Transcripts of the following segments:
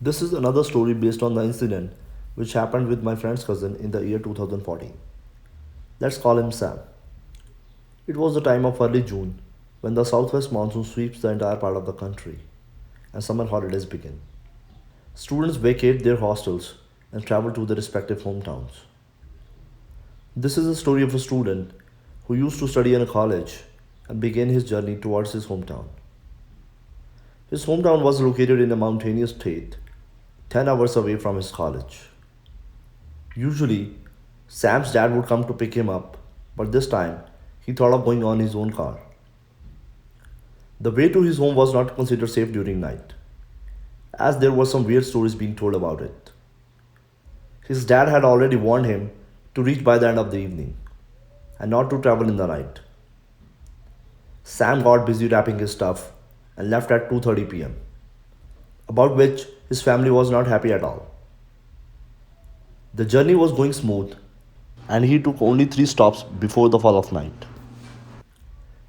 This is another story based on the incident which happened with my friend's cousin in the year 2014. Let's call him Sam. It was the time of early June when the southwest monsoon sweeps the entire part of the country and summer holidays begin. Students vacate their hostels and travel to their respective hometowns. This is a story of a student who used to study in a college and began his journey towards his hometown. His hometown was located in a mountainous state, 10 hours away from his college. Usually, Sam's dad would come to pick him up, but this time he thought of going on his own car. The way to his home was not considered safe during night, as there were some weird stories being told about it. His dad had already warned him to reach by the end of the evening and not to travel in the night. Sam got busy wrapping his stuff and left at 2:30 pm, about which his family was not happy at all. The journey was going smooth and he took only 3 stops before the fall of night.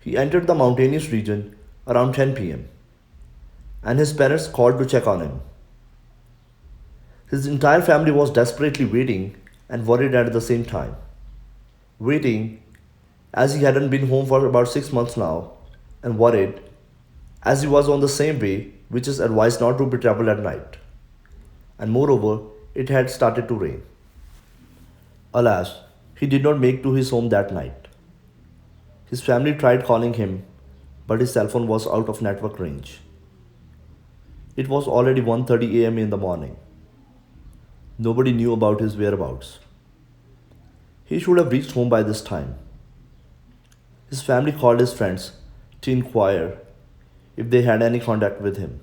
He entered the mountainous region around 10 pm and his parents called to check on him. His entire family was desperately waiting and worried at the same time. Waiting as he hadn't been home for about 6 months now, and worried as he was on the same way which is advised not to be traveled at night. And moreover, it had started to rain. Alas, he did not make to his home that night. His family tried calling him, but his cell phone was out of network range. It was already 1:30 am in the morning. Nobody knew about his whereabouts. He should have reached home by this time. His family called his friends to inquire if they had any contact with him.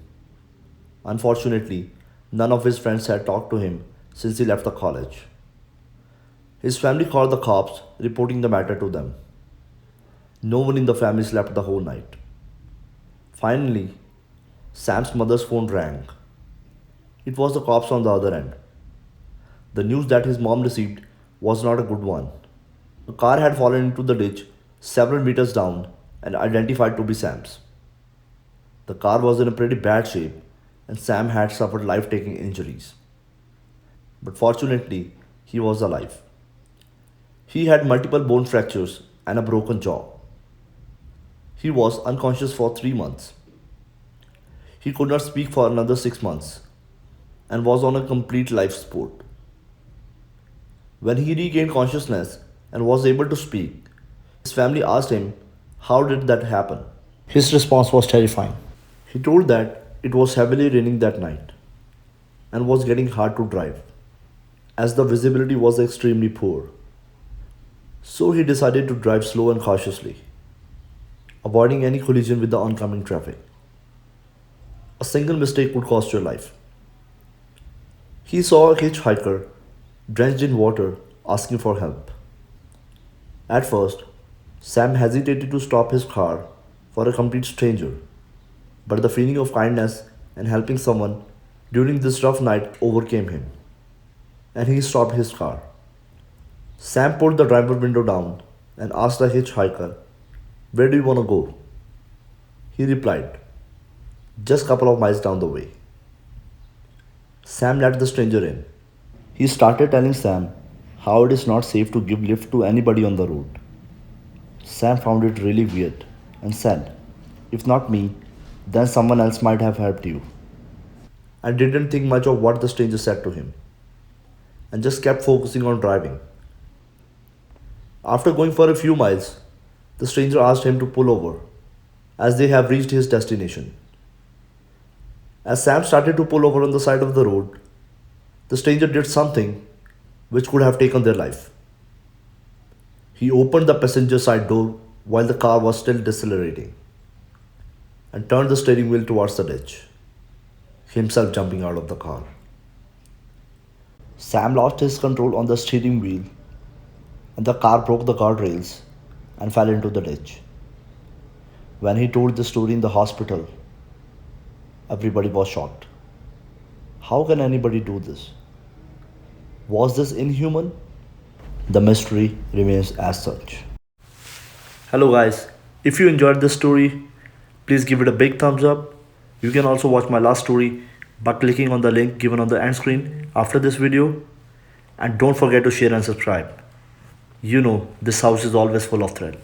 Unfortunately, none of his friends had talked to him since he left the college. His family called the cops, reporting the matter to them. No one in the family slept the whole night. Finally, Sam's mother's phone rang. It was the cops on the other end. The news that his mom received was not a good one. A car had fallen into the ditch several meters down and identified to be Sam's. The car was in a pretty bad shape and Sam had suffered life-taking injuries. But fortunately, he was alive. He had multiple bone fractures and a broken jaw. He was unconscious for 3 months. He could not speak for another 6 months and was on a complete life support. When he regained consciousness and was able to speak, his family asked him how did that happen. His response was terrifying. He told that it was heavily raining that night and was getting hard to drive as the visibility was extremely poor. So he decided to drive slow and cautiously, avoiding any collision with the oncoming traffic. A single mistake could cost your life. He saw a hitchhiker drenched in water asking for help. At first, Sam hesitated to stop his car for a complete stranger, but the feeling of kindness and helping someone during this rough night overcame him, and he stopped his car. Sam pulled the driver window down and asked the hitchhiker, "Where do you want to go?" He replied, "Just a couple of miles down the way." Sam let the stranger in. He started telling Sam how it is not safe to give lift to anybody on the road. Sam found it really weird and said, "If not me, then someone else might have helped you." I didn't think much of what the stranger said to him and just kept focusing on driving. After going for a few miles, the stranger asked him to pull over as they have reached his destination. As Sam started to pull over on the side of the road, the stranger did something which could have taken their life. He opened the passenger side door while the car was still decelerating and turned the steering wheel towards the ditch, himself jumping out of the car. Sam lost his control on the steering wheel and the car broke the guardrails and fell into the ditch. When he told the story in the hospital, everybody was shocked. How can anybody do this? Was this inhuman? The mystery remains as such. Hello guys, if you enjoyed this story, please give it a big thumbs up. You can also watch my last story by clicking on the link given on the end screen after this video, and don't forget to share and subscribe. You know, this house is always full of thrill.